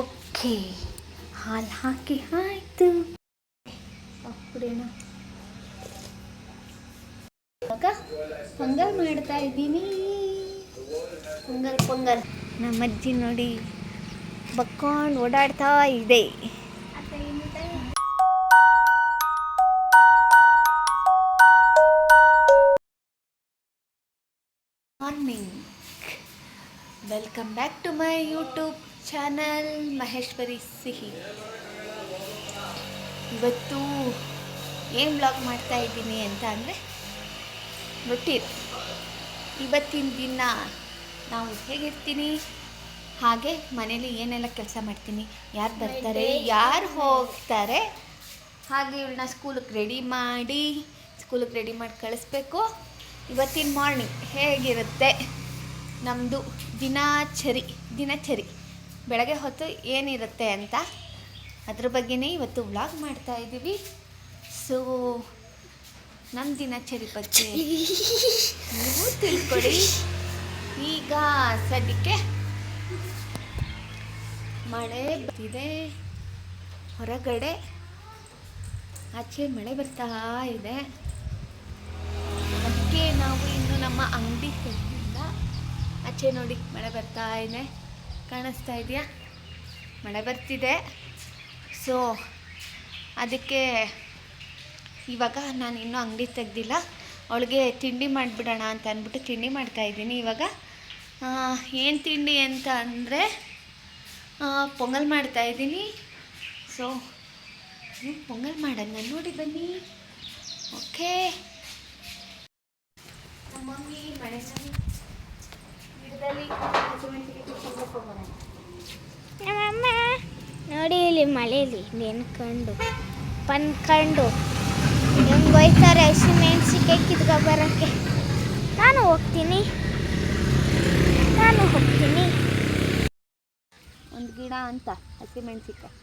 Okay, ಹಾಲು ಹಾಕಿ ಆಯಿತು. ಅప్పుಡೇನ ಇವಾಗ ಪೊಂಗಲ್ ಮಾಡ್ತಾ ಇದ್ದೀನಿ. ಪೊಂಗಲ್ ನಮ್ಮಜ್ಜಿ ನೋಡಿ ಬಕ್ಕೊಂಡು ಓಡಾಡ್ತಾ ಇದೆ. Morning, welcome back to my YouTube channel Maheshwari Sihi. ಇವತ್ತು ಏನು ಬ್ಲಾಗ್ ಮಾಡ್ತಾ ಇದ್ದೀನಿ ಅಂತ ಅಂದರೆ ಗೊತ್ತಿದೆ. ಇವತ್ತಿನ ದಿನ ನಾವು ಹೇಗಿರ್ತೀನಿ, ಹಾಗೆ ಮನೇಲಿ ಏನೆಲ್ಲ ಕೆಲಸ ಮಾಡ್ತೀನಿ, ಯಾರು ಬರ್ತಾರೆ ಯಾರು ಹೋಗ್ತಾರೆ, ಹಾಗೆ ಇವಳನ್ನ ಸ್ಕೂಲಿಗೆ ರೆಡಿ ಮಾಡಿ ಕಳಿಸ್ಬೇಕು. ಇವತ್ತಿನ ಮಾರ್ನಿಂಗ್ ಹೇಗಿರುತ್ತೆ ನಮ್ಮದು ದಿನಚರಿ ಬೆಳಗ್ಗೆ ಹೊತ್ತು ಏನಿರುತ್ತೆ ಅಂತ ಅದ್ರ ಬಗ್ಗೆನೇ ಇವತ್ತು ವ್ಲಾಗ್ ಮಾಡ್ತಾ ಇದ್ದೀವಿ. ಸೊ ನಮ್ಮ ದಿನಚರಿ ಬಗ್ಗೆ ನೀವು ತಿಳ್ಕೊಳ್ಳಿ. ಈಗ ಸದ್ಯಕ್ಕೆ ಮಳೆ ಬರ್ತಿದೆ ಹೊರಗಡೆ, ಆಚೆ ಮಳೆ ಬರ್ತಾ ಇದೆ. ಅದಕ್ಕೆ ನಾವು ಇನ್ನು ನಮ್ಮ ಅಂಗಡಿ ಕಡೆಯಿಂದ ಆಚೆ ನೋಡಿ ಮಳೆ ಬರ್ತಾ ಇದೆ, ಕಾಣಿಸ್ತಾ ಇದೆಯಾ? ಮಳೆ ಬರ್ತಿದೆ. ಸೊ ಅದಕ್ಕೆ ಇವಾಗ ನಾನು ಇನ್ನೂ ಅಂಗಡಿ ತೆಗ್ದಿಲ್ಲ. ಅವಳಿಗೆ ತಿಂಡಿ ಮಾಡಿಬಿಡೋಣ ಅಂತ ಅಂದ್ಬಿಟ್ಟು ತಿಂಡಿ ಮಾಡ್ತಾಯಿದ್ದೀನಿ. ಇವಾಗ ಏನು ತಿಂಡಿ ಅಂತ ಅಂದರೆ ಪೊಂಗಲ್ ಮಾಡ್ತಾಯಿದ್ದೀನಿ. ಸೊ ಪೊಂಗಲ್ ಮಾಡೋಣ ನೋಡಿ ಬನ್ನಿ. ಓಕೆ, ನಮ್ಮ ಮಮ್ಮಿ ಮಳೆ ಗಿಡದಲ್ಲಿ ನಮ್ಮಮ್ಮ ನೋಡಿ ಇಲ್ಲಿ ಮಳೆಯಲ್ಲಿ ನೆನ್ಕೊಂಡು ಪನ್ಕೊಂಡು ಹೆಂಗೆ ಹೋಯ್ತಾರೆ ಹಸಿಮೆಣ್ಸಿಕಾಯಿ ಕಿತ್ಕೊ ಬರೋಕ್ಕೆ. ನಾನು ಹೋಗ್ತೀನಿ. ಒಂದು ಗಿಡ ಅಂತ ಹಸಿಮೆಣ್ಸಿಕಾಯಿ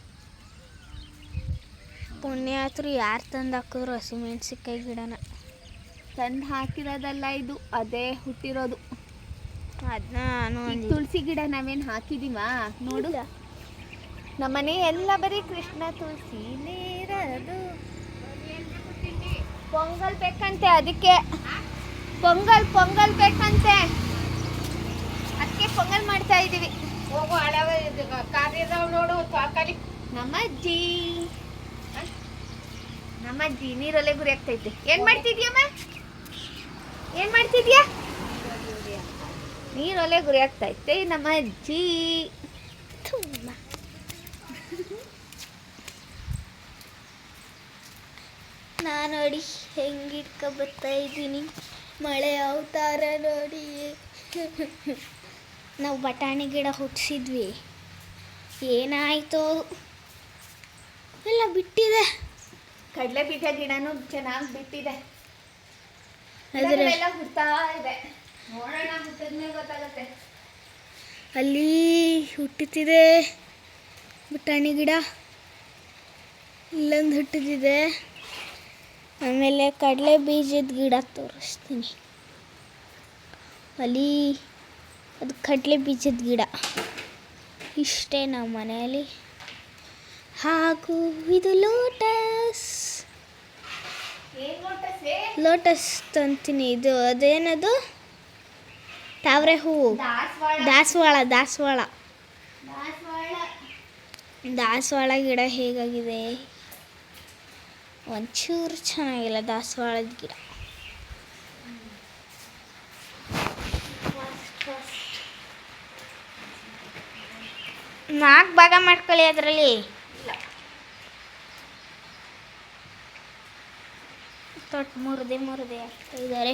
ಪುಣ್ಯಾತ್ರು ಯಾರು ತಂದು ಹಾಕಿದ್ರು ಹಸಿಮೆಣ್ಸಿಕಾಯಿ ಗಿಡನ? ತಂದು ಹಾಕಿರೋದಲ್ಲ, ಇದು ಅದೇ ಹುಟ್ಟಿರೋದು. ಅದನ್ನ ತುಳಸಿ ಗಿಡ ನಾವೇನು ಹಾಕಿದೀವ ನೋಡು. ನಮ್ಮನೆ ಎಲ್ಲ ಬರೀ ಕೃಷ್ಣ ತುಳಸಿ ನೀರದು. ಪೊಂಗಲ್ ಬೇಕಂತೆ, ಅದಕ್ಕೆ ಪೊಂಗಲ್ ಬೇಕಂತೆ, ಅದಕ್ಕೆ ಪೊಂಗಲ್ ಮಾಡ್ತಾ ಇದ್ದೀವಿ. ಹೋಗು ಹಳವ ಕಾರ್ಯದವ್ ನೋಡು ತಾಕಲಿ. ನಮ್ಮಜ್ಜಿ ನೀರಲ್ಲೇ ಗುರಿ ಆಗ್ತೈತೆ. ಏನು ಮಾಡ್ತಿದ್ಯಾ? ನೀರಲ್ಲೇ ಗುರಿ ಆಗ್ತೈತೆ ನಮ್ಮ ಅಜ್ಜಿ. ನಾನು ನೋಡಿ ಹೆಂಗೆ ಬರ್ತಾ ಇದ್ದೀನಿ, ಮಳೆ ಅವತಾರ ನೋಡಿ. ನಾವು ಬಟಾಣಿ ಗಿಡ ಹುಟ್ಟಿಸಿದ್ವಿ, ಏನಾಯಿತು ಎಲ್ಲ ಬಿಟ್ಟಿದೆ. ಕಡಲೆ ಬೀಜ ಗಿಡನೂ ಚೆನ್ನಾಗಿ ಬಿಟ್ಟಿದೆ, ಅದರೆಲ್ಲ ಹುಡ್ತಾ ಇದೆ. ನೋಡೋಣ, ಹುಟ್ಟಿದ್ಮೇಲೆ ಗೊತ್ತಾಗುತ್ತೆ. ಅಲ್ಲಿ ಹುಟ್ಟುತ್ತಿದೆ ಬಟಾಣಿ ಗಿಡ, ಇಲ್ಲೊಂದು ಹುಟ್ಟುತ್ತಿದೆ. ಆಮೇಲೆ ಕಡಲೆ ಬೀಜದ ಗಿಡ ತೋರಿಸ್ತೀನಿ. ಅಲ್ಲಿ ಅದು ಕಡಲೆ ಬೀಜದ ಗಿಡ ಇಷ್ಟೇ ನಮ್ಮ ಮನೆಯಲ್ಲಿ. ಹಾಗೂ ಇದು ಲೋಟಸ್ ತಂತೀನಿ. ಇದು ಅದೇನದು ತಾವರೆ ಹೂವು, ದಾಸವಾಳ ಗಿಡ ಹೇಗಾಗಿದೆ? ಒಂಚೂರು ಚೆನ್ನಾಗಿಲ್ಲ ದಾಸವಾಳದ ಗಿಡ. ನಾಲ್ಕು ಭಾಗ ಮಾಡ್ಕೊಳ್ಳಿ ಅದರಲ್ಲಿ. ತೊಟ್ಟು ಮುರಿದೆ ಆಗ್ತಾ ಇದ್ದಾರೆ.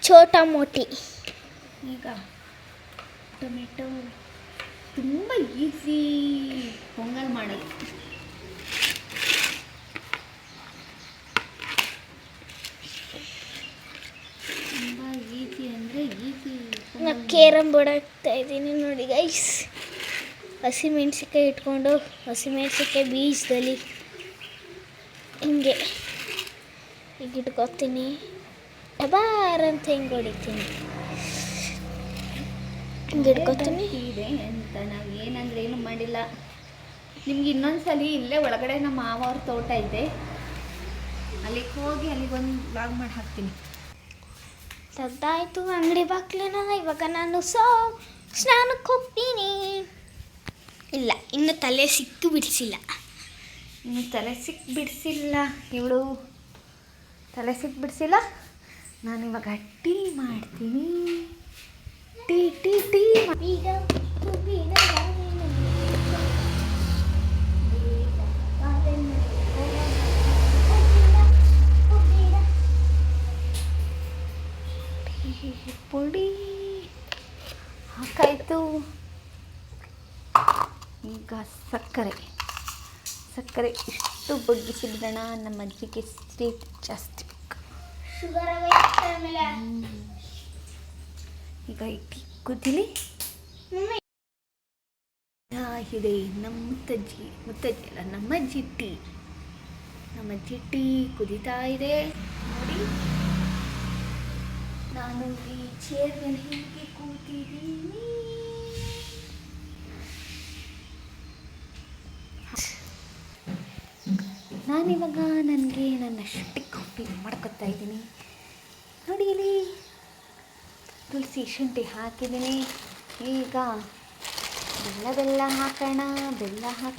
ಛೋಟಾ ಮೋಟಿ. ಈಗ ಟೊಮೆಟೊ ತುಂಬ ಈಸಿ ಪೊಂಗಲ್ ಮಾಡೋದು. ತುಂಬ ಈಸಿ ಅಂದರೆ ಈಸಿ. ನಾನು ಕೇರಮ್ ಬೋರ್ಡ್ ಹಾಕ್ತಾ ಇದ್ದೀನಿ ನೋಡಿ ಗೈಸ್. ಹಸಿಮೆಣ್ಸಿಕಾಯಿ ಇಟ್ಕೊಂಡು ಹಸಿಮೆಣ್ಸಿಕಾಯಿ ಬೀಜದಲ್ಲಿ ಹಿಂಗೆ ಈಗ ಇಟ್ಕೊತೀನಿ. ಡಬಾರ್ ಅಂತ ಹಿಂಗೆ ಹೊಡಿತೀನಿ, ಹಿಂಗೆ ಹಿಡ್ಕೊತೀನಿ. ಇದೆ ಅಂತ ನಾವು ಏನಂದ್ರೆ ಏನು ಮಾಡಿಲ್ಲ. ನಿಮ್ಗೆ ಇನ್ನೊಂದ್ಸಲಿ ಇಲ್ಲೇ ಒಳಗಡೆ ನಮ್ಮ ಮಾವ ಅವ್ರ ತೋಟ ಇದೆ, ಅಲ್ಲಿಗೆ ಹೋಗಿ ಅಲ್ಲಿಗೊಂದು ಬ್ಲಾಗ್ ಮಾಡಿ ಹಾಕ್ತೀನಿ. ತೆಗ್ದಾಯ್ತು ಅಂಗಡಿ ಬಾಕ್ಲನ. ಇವಾಗ ನಾನು ಸ್ನಾನಕ್ಕೆ ಹೋಗ್ತೀನಿ. ಇಲ್ಲ, ಇನ್ನು ತಲೆ ಸಿಕ್ಕು ಬಿಡಿಸಿಲ್ಲ. ಇನ್ನು ತಲೆ ಸಿಕ್ಕಿ ಬಿಡಿಸಿಲ್ಲ ಇವಳು, ತಲೆ ಸಿಕ್ಕಿ ಬಿಡಿಸಿಲ್ಲ. ನಾನಿವಾಗ ಟೀ ಮಾಡ್ತೀನಿ. ಟೀ ಟೀ ಟೀ ಪುಡಿ ಹಾಕಾಯಿತು. ಈಗ ಸಕ್ಕರೆ ಇಷ್ಟು ಬಗ್ಗಿಸಿ ಬಿಡೋಣ. ನಮ್ಮ ಅಜ್ಜಿಗೆ ಸ್ವೀಟ್ ಜಾಸ್ತಿ ಬೇಕು. ಈಗ ಈ ಟೀ ಕುದಿಲಿ. ಇದೆ ನಮ್ಮ ಮುತ್ತಜ್ಜಿ ಅಲ್ಲ, ನಮ್ಮ ಅಜ್ಜಿ ಟೀ ಕುದೀತಾ ಇದೆ ನೋಡಿ. ನಾನು ಈ ಚೇರ್ ಮೇಲೆ ಹೀಗೆ ಕೂತಿದ್ದೀನಿ. ನಾನಿವಾಗ ನನಗೆ ನನ್ನಷ್ಟು ಕಾಫಿ ಮಾಡ್ಕೊತಾ ಇದ್ದೀನಿ ನೋಡಿ. ಇಲ್ಲಿ ತುಳಸಿ ಶುಂಠಿ ಹಾಕಿದ್ದೀನಿ. ಈಗ ಬೆಲ್ಲ ಹಾಕೋಣ. ಬೆಲ್ಲವನ್ನು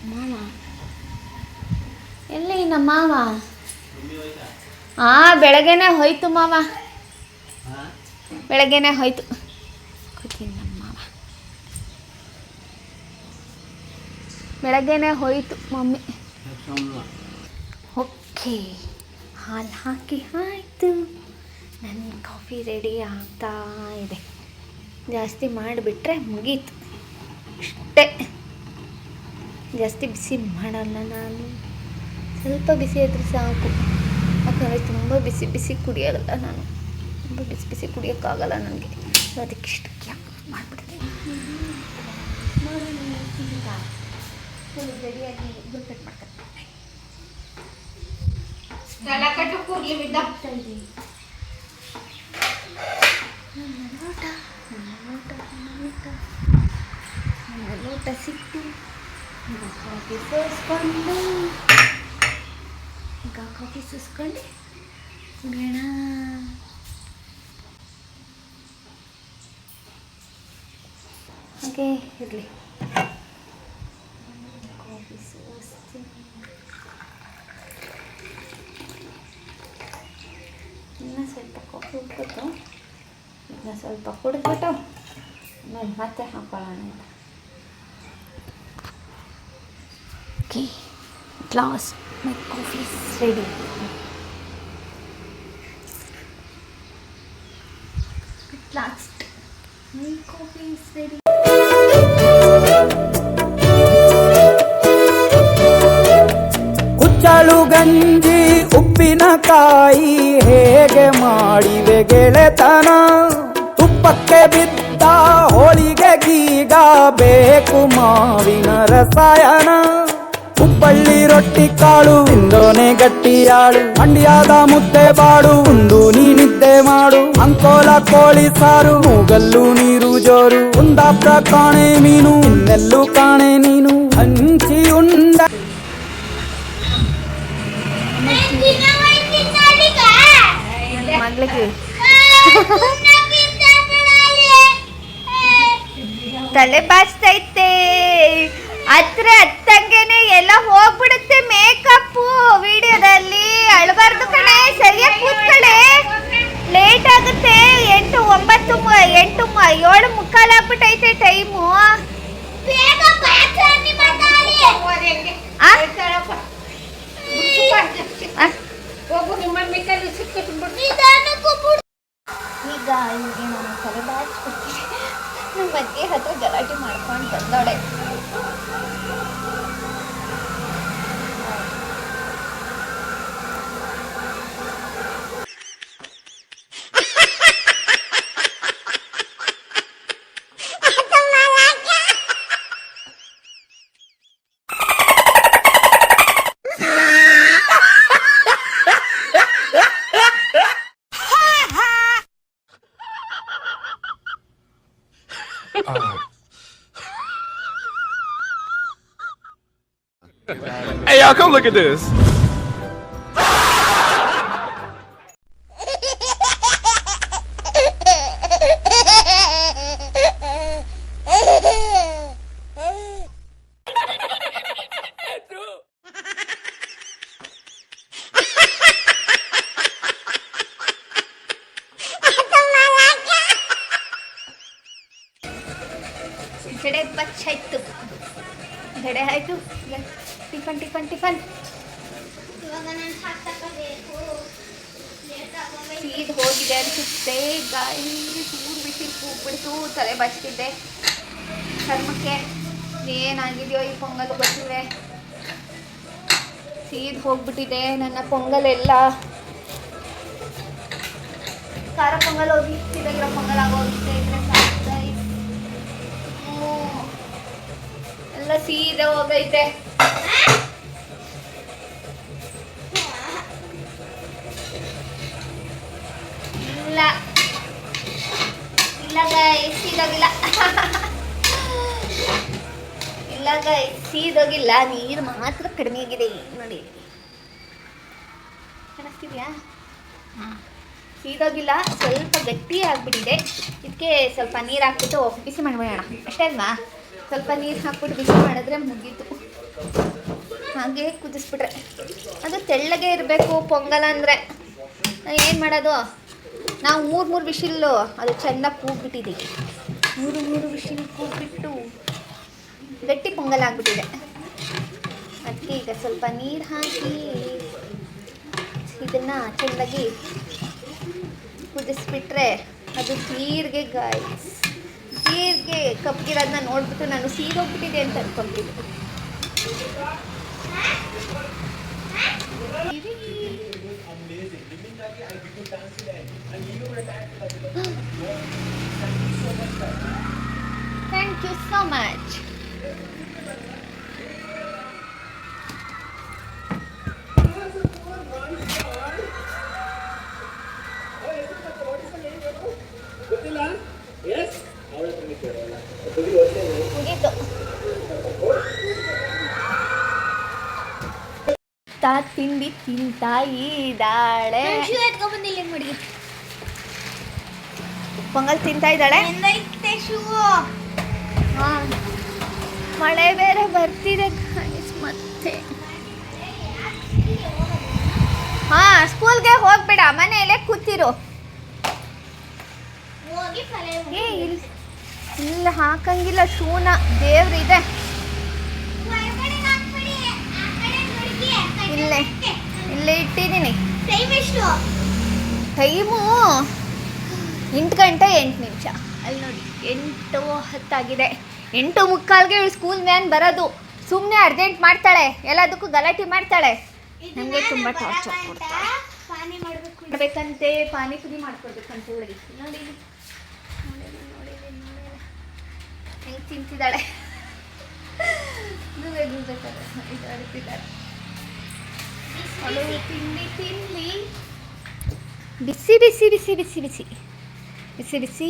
ಮಾವ ಎಲ್ಲಿ? ನಮ್ಮ ಮಾವ ಬೆಳಗ್ಗೆನೆ ಹೋಯ್ತು ಮಾವ, ಬೆಳಗ್ಗೆನೆ ಹೋಯ್ತು. ಕೂತೀನಿ ನಮ್ಮ ಮಾವ, ಬೆಳಗ್ಗೆನೆ ಹೋಯ್ತು ಮಮ್ಮಿ. ಓಕೆ, ಹಾಲು ಹಾಕಿ ಆಯಿತು. ನನ್ನ ಕಾಫಿ ರೆಡಿ ಆಗ್ತಾ ಇದೆ. ಜಾಸ್ತಿ ಮಾಡಿಬಿಟ್ರೆ ಮುಗೀತು ಅಷ್ಟೇ. ಜಾಸ್ತಿ ಬಿಸಿ ಮಾಡಲ್ಲ ನಾನು, ಸ್ವಲ್ಪ ಬಿಸಿ ಇದ್ರೆ ಸಾಕು. ಯಾಕಂದರೆ ತುಂಬ ಬಿಸಿ ಕುಡಿಯೋಲ್ಲ ನಾನು, ತುಂಬ ಬಿಸಿ ಕುಡಿಯೋಕ್ಕಾಗಲ್ಲ ನನಗೆ. ಅದಕ್ಕೆ ಇಷ್ಟಕ್ಕೆ ಮಾಡಿಬಿಡ್ತೀನಿ. ರೆಡಿಯಾಗಿ ಗುಲ್ಕಟ್ ಮಾಡ್ಕೊತೀನಿ. ನನ್ನ ಲೋಟ ಸಿಕ್ತು. ಕಾಫಿ ಸೋಸ್ಕೊಂಡು ಕುಡಿಯೋಣ. ಹಾಗೆ ಇರಲಿ. ಕಾಫಿ ಸೋಸ್ತೀನಿ. ಇನ್ನೂ ಸ್ವಲ್ಪ ಕಾಫಿ ಉಟ್ಬಿಟ್ಟು ಇದನ್ನ ಸ್ವಲ್ಪ ಕುಡಿದ್ಬಿಟ್ಟು ಆಮೇಲೆ ಮತ್ತೆ ಹಾಕೊಳ್ಳೋಣ ಅಂತ. Okay, at last my coffee is ready. At last my coffee is ready. ಕುಚ್ಚಳು ಗಂಜಿ ಉಪ್ಪಿನಕಾಯಿ ಹೇಗೆ ಮಾಡಿವೆ ಗೆಳೆತನ, ತುಪ್ಪಕ್ಕೆ ಬಿದ್ದ ಹೋಳಿಗೆ ಗೀಗ ಬೇಕು ಮಾವಿನ ರಸಾಯನ. ಹುಬ್ಬಳ್ಳಿ ರೊಟ್ಟಿ ಕಾಳು ಇಂದೋನೆ ಗಟ್ಟಿಯಾಳು, ಮಂಡ್ಯದ ಮುದ್ದೆ ಬಾಡು ಉಂಡು ನೀನಿದ್ದೆ ಮಾಡು. ಅಂಕೋಲ ಕೋಳಿ ಸಾರು ಮೂಗಲ್ಲು ನೀರು ಜೋರು, ಕುಂದಾಪುರ ಕಾಣೆ ಮೀನು ಇನ್ನೆಲ್ಲೂ ಕಾಣೆ ನೀನು. ಹಂಚಿ ಉಂಡ ಮಗ್ಳಿಗೆ ತಲೆ ಬಾಚ್ತೈತೆ. ಹತ್ತಂಗೆನೆ ಎಲ್ಲ ಹೋಗ್ಬಿಡುತ್ತೆ ಮೇಕಪ್ಪು ವಿಡಿಯೋದಲ್ಲಿ. ಅಳಬಾರ್ದು ಕಣೆ, ಸರಿಯಾಗಿ ಕೂತ್ಕಳೆ. ಲೇಟ್ ಆಗುತ್ತೆ. 8, 9, 8, 7 ಮುಕ್ಕಾಲು ಆಗ್ಬಿಟ್ಟೈತೆ ಟೈಮು. ಈಗ ಏನೋ ತಲೆ ಬಾಚ್ಬಿಡ್ತೀನಿ. ನಮ್ಮ ಅಜ್ಜಿ ಹತ್ರ ಗಲಾಟೆ ಮಾಡ್ಕೊಂಡು ಬಂದವಳೆ. Hey, y'all, come look at this. ಜಡೆ ಬಚ್ಚಾಯ್ತು, ಜಡೆ ಆಯ್ತು. ಟಿಫನ್ ಟಿಫನ್ ಟಿಫನ್ ಇವಾಗ ನಾನು ಹಾಕಬೇಕು. ಸೀದ್ ಹೋಗಿದೆ ಅನಿಸುತ್ತೆ. ಗಾಳಿ ಸೂರು ಬಿಸಿ ಕೂಗ್ಬಿಡ್ತು, ತಲೆ ಬಚ್ತಿದ್ದೆ. ಚರ್ಮಕ್ಕೆ ಏನಾಗಿದೆಯೋ ಈ ಪೊಂಗಲ್ ಗೊತ್ತಿದೆ. ಸೀದ್ ಹೋಗ್ಬಿಟ್ಟಿದೆ ನನ್ನ ಪೊಂಗಲ್ ಎಲ್ಲ. ಖಾರ ಪೊಂಗಲ್ ಹೋಗಿ ಸೀದಾಗಿರೋ ಪೊಂಗಲ್ ಆಗೋಗುತ್ತೆ. ಎಲ್ಲ ಸೀದೆ ಹೋಗೈತೆ. ಇಲ್ಲ ಇಲ್ಲ ಗೈಸ್, ಸೀದೋಗಿಲ್ಲ. ಇಲ್ಲ ಗೈಸ್, ಸೀದೋಗಿಲ್ಲ. ನೀರು ಮಾತ್ರ ಕಡಿಮೆ ಆಗಿದೆ ನೋಡಿ. ಕಾಣಿಸ್ತಿದ್ಯಾ? ಸೀದೋಗಿಲ್ಲ, ಸ್ವಲ್ಪ ಗಟ್ಟಿ ಆಗಿಬಿಟ್ಟಿದೆ. ಇದಕ್ಕೆ ಸ್ವಲ್ಪ ನೀರು ಹಾಕ್ಬಿಟ್ಟು ಬಿಸಿ ಮಾಡಿಬಿಡೋಣ ಅಷ್ಟೇ ಅಲ್ವಾ? ಸ್ವಲ್ಪ ನೀರು ಹಾಕ್ಬಿಟ್ಟು ಬಿಸಿ ಮಾಡಿದ್ರೆ ಮುಗೀತು. ಹಾಗೆ ಕುದಿಸ್ಬಿಟ್ರೆ ಅದು ತೆಳ್ಳಗೆ ಇರಬೇಕು ಪೊಂಗಲ್ ಅಂದರೆ. ಏನು ಮಾಡೋದು, ನಾವು ಮೂರು ವಿಶಿಲ್ಲು ಅದು ಚೆನ್ನಾಗಿ ಕೂಗ್ಬಿಟ್ಟಿದೆ. ಮೂರು ವಿಶಿಲ್ ಕೂಗ್ಬಿಟ್ಟು ಗಟ್ಟಿ ಪೊಂಗಲ್ ಆಗಿಬಿಟ್ಟಿದೆ. ಅದಕ್ಕೆ ಈಗ ಸ್ವಲ್ಪ ನೀರು ಹಾಕಿ ಇದನ್ನು ಚೆನ್ನಾಗಿ ಕುದಿಸ್ಬಿಟ್ರೆ ಅದು ಜೀರಿಗೆ ಗಾಯ್ಸ್. ಜೀರಿಗೆ ಕಪ್ಗಿರೋದನ್ನ ನೋಡ್ಬಿಟ್ಟು ನಾನು ಸೀದೋಗ್ಬಿಟ್ಟಿದೆ ಅಂತ ಅನ್ಕೊಂಬಿಟ್ಟಿದ್ದೆ. Thank you so much. ಮುಗೀತು. ತಿಂಡಿ ತಿಂತಾ ಇದ್ದಾಳೆ. ಎತ್ಕೊಂಡ್ಬಂದಿಲ್ಲ ಮಾಡಿ ಪೊಂಗಲ್ ತಿಂತಾ ಇದ್ದಾಳೆ. ಮಳೆ ಬೇರೆ ಬರ್ತಿದೆ ಮತ್ತೆ. ಸ್ಕೂಲ್ಗೆ ಹೋಗ್ಬೇಡ, ಮನೆಯಲ್ಲೇ ಕೂತಿರು. ಏ ಇಲ್ಲ ಹಾಕಂಗಿಲ್ಲ, ಶೂನ ದೇವ್ರಿದೆ. ಇಲ್ಲೇ ಇಟ್ಟಿದ್ದೀನಿ. ಟೈಮು 8 ಗಂಟೆ 8 ನಿಮಿಷ. ಅಲ್ಲಿ ನೋಡಿ 8:10 8:45ಗೆ ಸ್ಕೂಲ್ ವ್ಯಾನ್ ಬರೋದು. ಸುಮ್ಮನೆ ಅರ್ಜೆಂಟ್ ಮಾಡ್ತಾಳೆ, ಎಲ್ಲದಕ್ಕೂ ಗಲಾಟೆ ಮಾಡ್ತಾಳೆ. ನಮಗೆ ತುಂಬ ಟಾರ್ಚರ್ ಕೊಡ್ತಾಳೆ. ಮಾಡಬೇಕಂತೆ, ಪಾನಿಪುರಿ ಮಾಡ್ಕೊಡ್ಬೇಕಂತ ಹುಡುಗಿ. ನೋಡಿ ಹೆಂಗೆ ತಿಂತಿದ್ದಾಳೆ. ಇದಾಡ್ತಿದ್ದಾಳೆ. ಅವಳು ತಿಂಡಿ ತಿನ್ನಲಿ. ಬಿಸಿ ಬಿಸಿ ಬಿಸಿ ಬಿಸಿ ಬಿಸಿ ಬಿಸಿ ಬಿಸಿ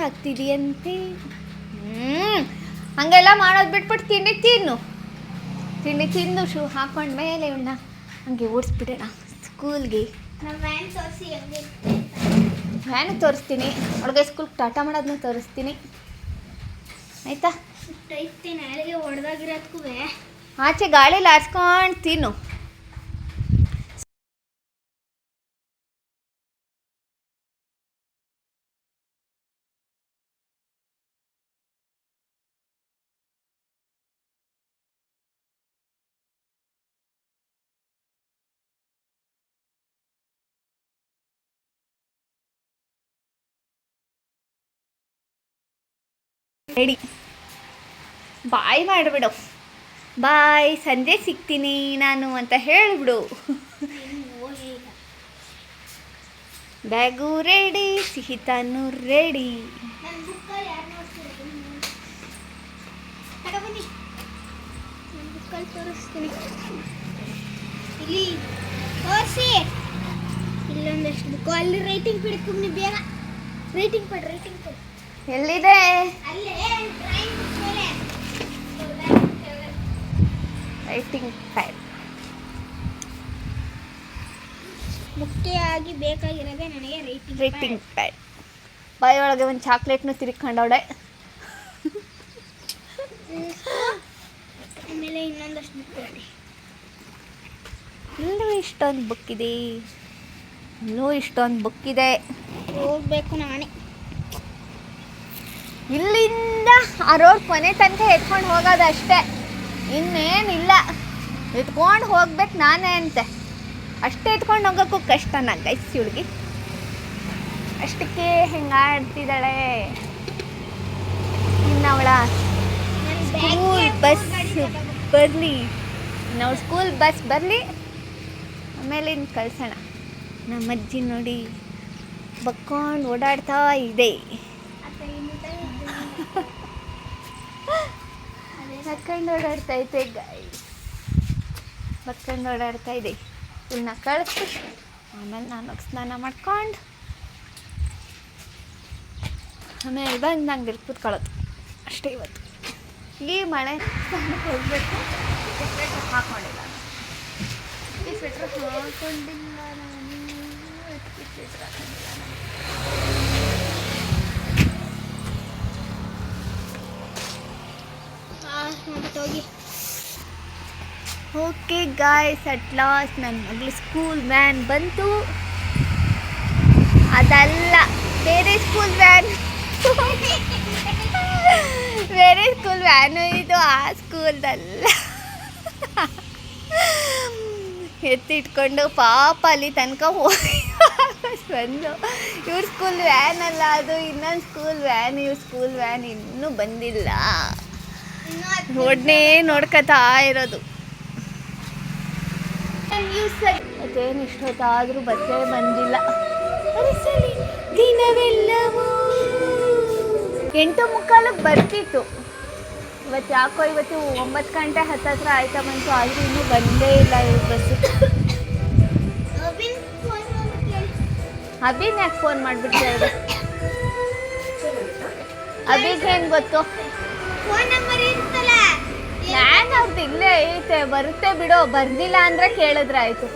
ಆಗ್ತಿದೆಯಂತೆ. ಹಂಗೆಲ್ಲ ಮಾಡೋದು ಬಿಟ್ಬಿಟ್ಟು ತಿಂಡಿ ತಿಂದು ಶೂ ಹಾಕೊಂಡ್ಮೇಲೆ ಇವನ್ನ ಹಂಗೆ ಓಡಿಸ್ಬಿಡೋಣ ಸ್ಕೂಲ್ಗೆ. ವ್ಯಾನ್ ತೋರಿಸ್ತೀನಿ, ಅವಳಿಗೆ ಸ್ಕೂಲ್ಗೆ ಟಾಟಾ ಮಾಡೋದನ್ನ ತೋರಿಸ್ತೀನಿ. ಆಯಿತಾ? ನಾಳೆಗೆ ಹೊಡೆದಾಗಿರೋದಕ್ಕೂ ಆಚೆ ಗಾಳಿಲಿ ಆರಿಸ್ಕೊಂಡು ತಿನ್ನು. ರೆಡಿ. ಬಾಯ್ ಮಾಡಿಬಿಡು. ಬಾಯ್, ಸಂಜೆ ಸಿಗ್ತೀನಿ ನಾನು ಅಂತ ಹೇಳಿಬಿಡು. ಬ್ಯಾಗು ರೆಡಿ, ಸಿಹಿ ತಾನು ರೆಡಿ. ನನ್ನ ಬುಕ್ಕ ಯಾರು ನೋಡ್ತಿರೋದು? ಬನ್ನಿ, ನನ್ನ ಬುಕ್ಕಲ್ಲಿ ತೋರಿಸ್ತೀನಿ. ಇಲ್ಲಿ ತೋರಿಸಿ. ಇಲ್ಲೊಂದಷ್ಟು ಬುಕ್ಕು. ಅಲ್ಲಿ ರೈಟಿಂಗ್ ಬಿಡ್ಕು ನೀವು ಬೇಗ. ರೈಟಿಂಗ್ ಪಡ್. ಎಲ್ಲಿದೆ? ಅಲ್ಲೇ ಡ್ರಾಯಿಂಗ್ ಬುಕ್ ಮೇಲೆ ರೈಟಿಂಗ್ ಪ್ಯಾಡ್. ಮುಖ್ಯವಾಗಿ ಬೇಕಾಗಿರೋದೇ ನನಗೆ ರೈಟಿಂಗ್ ಪ್ಯಾಡ್. ಬಾಯಿ ಒಳಗೆ ಒಂದು ಚಾಕ್ಲೇಟ್ನು ತಿರ್ಕೊಂಡವಳೆ. ಆಮೇಲೆ ಇನ್ನೊಂದಷ್ಟು ಬುಕ್ ನೋಡಿ. ಇಲ್ಲೂ ಇಷ್ಟೊಂದು ಬುಕ್ ಇದೆ. ಇಲ್ಲೂ ಇಷ್ಟೊಂದು ಬುಕ್ ಇದೆ. ಹೋಗ್ಬೇಕು ನಾನೇ. ಇಲ್ಲಿಂದ ಆ ರೋಡ್ ಕೊನೆ ತನಕ ಎತ್ಕೊಂಡು ಹೋಗೋದಷ್ಟೇ, ಇನ್ನೇನಿಲ್ಲ. ಎತ್ಕೊಂಡು ಹೋಗ್ಬೇಕು ನಾನೇ ಅಂತೆ. ಅಷ್ಟೇ ಎತ್ಕೊಂಡು ಹೋಗೋಕ್ಕೂ ಕಷ್ಟನ ಗೈಸ್ ಹುಡುಗಿ. ಅಷ್ಟಕ್ಕೆ ಹೆಂಗಾಡ್ತಿದ್ದಾಳೆ. ಇನ್ನವಳ ಸ್ಕೂಲ್ ಬಸ್ ಬರಲಿ, ನಾವು ಸ್ಕೂಲ್ ಬಸ್ ಬರಲಿ, ಆಮೇಲೆ ಇನ್ನು ಕಳ್ಸೋಣ. ನಮ್ಮ ಅಜ್ಜಿ ನೋಡಿ ಬಕ್ಕೊಂಡು ಓಡಾಡ್ತಾ ಇದೆ. ಬಕ್ಕೊಂಡು ಓಡಾಡ್ತಾ ಐತೆ ಗೈಸ್, ಬಕ್ಕೊಂಡು ಓಡಾಡ್ತಾ ಇದೆ. ಇವನ್ನ ಕಳಿಸಿ ಆಮೇಲೆ ನಾನು ಸ್ನಾನ ಮಾಡ್ಕೊಂಡು ಆಮೇಲೆ ಬಂದು ನಂಗೆ ಕೂತ್ಕೊಳ್ಳೋದು ಅಷ್ಟೇ ಇವತ್ತು. ಈ ಮಳೆ ಸ್ನಾನಕ್ಕೆ ಹೋಗ್ಬೇಕು. ಸ್ವೆಟ್ರ್ ಹಾಕ್ಕೊಂಡಿಲ್ಲ ನಾನು. ಈ ಸ್ವೆಟ್ರ್ ಹಾಕೊಂಡಿಲ್ಲ ನಾನು. ಸ್ವೆಟ್ರ್ ಹಾಕೊಂಡಿಲ್ಲ ಹೋಗಿ. ಓಕೆ ಗಾಯ್ಸ್, ಅಟ್ ಲಾಸ್ಟ್ ನನ್ನ ಮಗಳು ಸ್ಕೂಲ್ ವ್ಯಾನ್ ಬಂತು. ಅದಲ್ಲ, ಬೇರೆ ಸ್ಕೂಲ್ ವ್ಯಾನ್. ಬೇರೆ ಸ್ಕೂಲ್ ವ್ಯಾನು ಇದು, ಆ ಸ್ಕೂಲ್ದಲ್ಲ. ಎತ್ತಿಟ್ಕೊಂಡು ಪಾಪ ಅಲ್ಲಿ ತನಕ ಹೋಗಿ ಬಂದು. ಇವ್ರ ಸ್ಕೂಲ್ ವ್ಯಾನ್ ಅಲ್ಲ ಅದು, ಇನ್ನೊಂದು ಸ್ಕೂಲ್ ವ್ಯಾನ್. ಇವ್ರ ಸ್ಕೂಲ್ ವ್ಯಾನ್ ಇನ್ನೂ ಬಂದಿಲ್ಲ. ರೋಡ್ನೇ ನೋಡ್ಕೊತಾ ಇರೋದು. ಅದೇನು ಇಷ್ಟೊತ್ತಾದರೂ ಬಸ್ಸೇ ಬಂದಿಲ್ಲ. ದಿನವೆಲ್ಲವೂ 8:45 ಬರ್ತಿತ್ತು. ಇವತ್ತು ಯಾಕೋ ಇವತ್ತು 9 ಗಂಟೆ ಹತ್ತತ್ರ ಆಯ್ತಾ ಬಂತು, ಆದರೂ ಇನ್ನೂ ಬಂದೇ ಇಲ್ಲ ಇವ್ರ ಬಸ್ಸು. ಅಭಿನ್ ಯಾಕೆ ಫೋನ್ ಮಾಡಿಬಿಟ್ಟು ಹೇಳಿದೆ? ಅಭಿಗೆ ಏನು ಗೊತ್ತು? ಫೋನ್ ನಂಬರ್ ಇರ್ತಲ್ಲ, ವ್ಯಾನ್ ಅವ್ರದ್ದು ಇಲ್ಲೇ ಐತೆ, ಬರುತ್ತೆ ಬಿಡೋ. ಬರ್ದಿಲ್ಲ ಅಂದರೆ ಕೇಳಿದ್ರೆ ಆಯಿತು.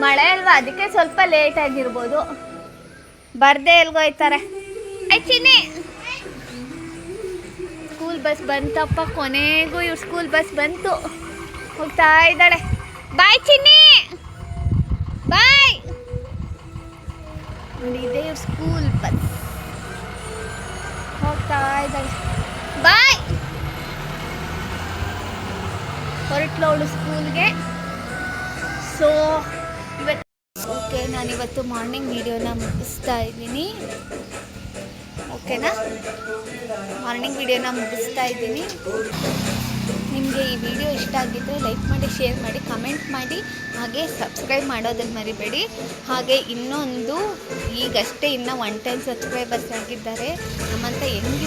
ಮಳೆ ಅಲ್ವಾ, ಅದಕ್ಕೆ ಸ್ವಲ್ಪ ಲೇಟ್ ಆಗಿರ್ಬೋದು. ಬರ್ದೇ ಎಲ್ಗೋಯ್ತಾರೆ. ಚಿನ್ನಿ, ಸ್ಕೂಲ್ ಬಸ್ ಬಂತಪ್ಪ. ಕೊನೆಗೂ ಇವ್ರು ಸ್ಕೂಲ್ ಬಸ್ ಬಂತು, ಹೋಗ್ತಾ ಇದ್ದಾಳೆ. ಬಾಯ್ ಚಿನ್ನಿ, ಬಾಯ್. ನೋಡಿ, ಇದೆ ಇವ್ರ ಸ್ಕೂಲ್ ಬಸ್, ಹೋಗ್ತಾ ಇದ್ದಾಳೆ. ಬಾಯ್. ಹೊರಟ್ಲವಳು ಸ್ಕೂಲ್ಗೆ. ಸೊ ಇವತ್ತು ಓಕೆ, ನಾನಿವತ್ತು ಮಾರ್ನಿಂಗ್ ವೀಡಿಯೋನ ಮುಗಿಸ್ತಾ ಇದ್ದೀನಿ. ಓಕೆನಾ, ಮಾರ್ನಿಂಗ್ ವೀಡಿಯೋನ ಮುಗಿಸ್ತಾ ಇದ್ದೀನಿ. ನಿಮಗೆ ಈ ವಿಡಿಯೋ ಇಷ್ಟ ಆಗಿದ್ದರೆ ಲೈಕ್ ಮಾಡಿ, ಶೇರ್ ಮಾಡಿ, ಕಮೆಂಟ್ ಮಾಡಿ, ಹಾಗೆ ಸಬ್ಸ್ಕ್ರೈಬ್ ಮಾಡೋದನ್ನು ಮರಿಬೇಡಿ. ಹಾಗೆ ಇನ್ನೊಂದು, ಈಗಷ್ಟೇ ಇನ್ನೂ 110 ಸಬ್ಸ್ಕ್ರೈಬರ್ಸ್ ಆಗಿದ್ದಾರೆ. ನಮ್ಮಂಥ ಯಂಗ್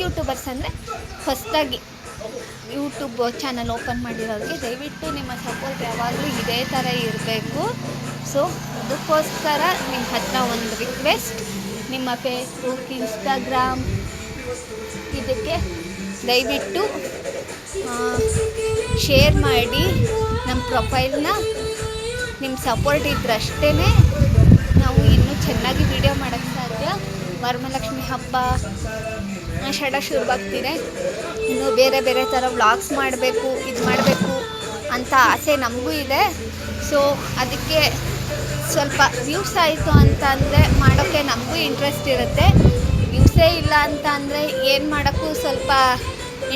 ಯೂಟ್ಯೂಬರ್ಸ್ ಅಂದರೆ ಹೊಸದಾಗಿ ಯೂಟ್ಯೂಬ್ ಚಾನಲ್ ಓಪನ್ ಮಾಡಿರೋರಿಗೆ ದಯವಿಟ್ಟು ನಿಮ್ಮ ಸಪೋರ್ಟ್ ಯಾವಾಗಲೂ ಇದೇ ಥರ ಇರಬೇಕು. ಸೊ ಅದಕ್ಕೋಸ್ಕರ ನಿಮ್ಮ ಹತ್ರ ಒಂದು ರಿಕ್ವೆಸ್ಟ್, ನಿಮ್ಮ ಫೇಸ್ಬುಕ್, ಇನ್ಸ್ಟಾಗ್ರಾಮ್ ಇದಕ್ಕೆ ದಯವಿಟ್ಟು ಶೇರ್ ಮಾಡಿ ನಮ್ಮ ಪ್ರೊಫೈಲ್ನ. ನಿಮ್ಮ ಸಪೋರ್ಟ್ ಇದ್ರಷ್ಟೇ ನಾವು ಇನ್ನೂ ಚೆನ್ನಾಗಿ ವಿಡಿಯೋ ಮಾಡೋಕ್ಕೆ ಸಾಧ್ಯ. ವರಮಹಾಲಕ್ಷ್ಮಿ ಹಬ್ಬ ಆಷಾಢ ಶುರುವಾಗ್ತಿದೆ. ಇನ್ನೂ ಬೇರೆ ಬೇರೆ ಥರ ವ್ಲಾಗ್ಸ್ ಮಾಡಬೇಕು, ಇದು ಮಾಡಬೇಕು ಅಂತ ಆಸೆ ನಮಗೂ ಇದೆ. ಸೊ ಅದಕ್ಕೆ ಸ್ವಲ್ಪ ವ್ಯೂಸ್ ಆಯಿತು ಅಂತ ಅಂದರೆ ಮಾಡೋಕ್ಕೆ ನಮಗೂ ಇಂಟ್ರೆಸ್ಟ್ ಇರುತ್ತೆ. ವ್ಯೂಸೇ ಇಲ್ಲ ಅಂತ ಅಂದರೆ ಏನು ಮಾಡೋಕ್ಕೂ ಸ್ವಲ್ಪ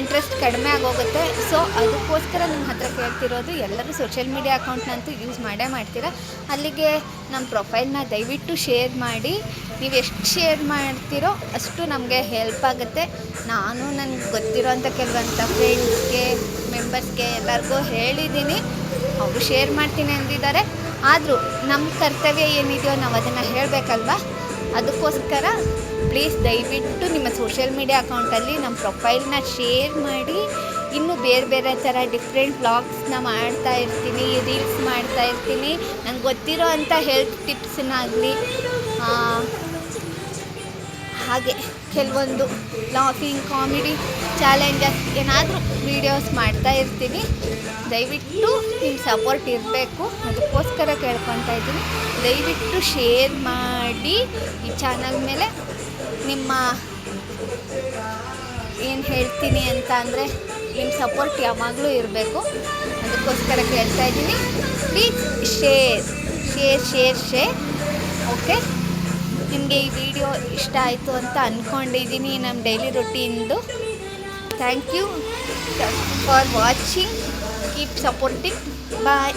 ಇಂಟ್ರೆಸ್ಟ್ ಕಡಿಮೆ ಆಗೋಗುತ್ತೆ. ಸೊ ಅದಕ್ಕೋಸ್ಕರ ನಿಮ್ಮ ಹತ್ರ ಕೇಳ್ತಿರೋದು, ಎಲ್ಲರೂ ಸೋಷಿಯಲ್ ಮೀಡಿಯಾ ಅಕೌಂಟ್ನಂತೂ ಯೂಸ್ ಮಾಡೇ ಮಾಡ್ತೀರಾ. ಅಲ್ಲಿಗೆ ನಮ್ಮ ಪ್ರೊಫೈಲ್ನ ದಯವಿಟ್ಟು ಶೇರ್ ಮಾಡಿ. ನೀವು ಎಷ್ಟು ಶೇರ್ ಮಾಡ್ತೀರೋ ಅಷ್ಟು ನಮಗೆ ಹೆಲ್ಪ್ ಆಗುತ್ತೆ. ನಾನು ನನಗೆ ಗೊತ್ತಿರೋಂಥ ಕೆಲವಂಥ ಫ್ರೆಂಡ್ಸ್ಗೆ, ಮೆಂಬರ್ಸ್ಗೆ ಎಲ್ಲರಿಗೂ ಹೇಳಿದ್ದೀನಿ, ಅವರು ಶೇರ್ ಮಾಡ್ತೀನಿ ಅಂದಿದ್ದಾರೆ. ಆದರೂ ನಮ್ಮ ಕರ್ತವ್ಯ ಏನಿದೆಯೋ ನಾವು ಅದನ್ನು ಹೇಳಬೇಕಲ್ವ. ಅದಕ್ಕೋಸ್ಕರ ಪ್ಲೀಸ್ ದಯವಿಟ್ಟು ನಿಮ್ಮ ಸೋಷಿಯಲ್ ಮೀಡಿಯಾ ಅಕೌಂಟಲ್ಲಿ ನಮ್ಮ ಪ್ರೊಫೈಲ್ನ ಶೇರ್ ಮಾಡಿ. ಇನ್ನೂ ಬೇರೆ ಬೇರೆ ಥರ ಡಿಫ್ರೆಂಟ್ ವ್ಲಾಗ್ಸ್ನ ಮಾಡ್ತಾ ಇರ್ತೀನಿ, ರೀಲ್ಸ್ ಮಾಡ್ತಾ ಇರ್ತೀನಿ. ನಂಗೆ ಗೊತ್ತಿರೋ ಅಂಥ ಹೆಲ್ತ್ ಟಿಪ್ಸ್ನಾಗಲಿ, ಹಾಗೆ ಕೆಲವೊಂದು ಲಾಫಿಂಗ್, ಕಾಮಿಡಿ, ಚಾಲೆಂಜಸ್ ಏನಾದರೂ ವೀಡಿಯೋಸ್ ಮಾಡ್ತಾ ಇರ್ತೀನಿ. ದಯವಿಟ್ಟು ನಿಮ್ಮ ಸಪೋರ್ಟ್ ಇರಬೇಕು, ಅದಕ್ಕೋಸ್ಕರ ಕೇಳ್ಕೊತಾ ಇದ್ದೀನಿ. ದಯವಿಟ್ಟು ಶೇರ್ ಮಾಡಿ. ಈ ಚಾನಲ್ ಮೇಲೆ ನಿಮ್ಮ ಏನು ಹೇಳ್ತೀನಿ ಅಂತ ಅಂದರೆ ನಿಮ್ಮ ಸಪೋರ್ಟ್ ಯಾವಾಗಲೂ ಇರಬೇಕು, ಅದಕ್ಕೋಸ್ಕರ ಕೇಳ್ತಾ ಇದ್ದೀನಿ. Please share. ಓಕೆ, ನಿಮಗೆ ಈ ವಿಡಿಯೋ ಇಷ್ಟ ಆಯಿತು ಅಂತ ಅಂದ್ಕೊಂಡಿದ್ದೀನಿ, ನಮ್ಮ ಡೈಲಿ ರೊಟೀನ್ದು. Thank you for watching. Keep supporting. Bye.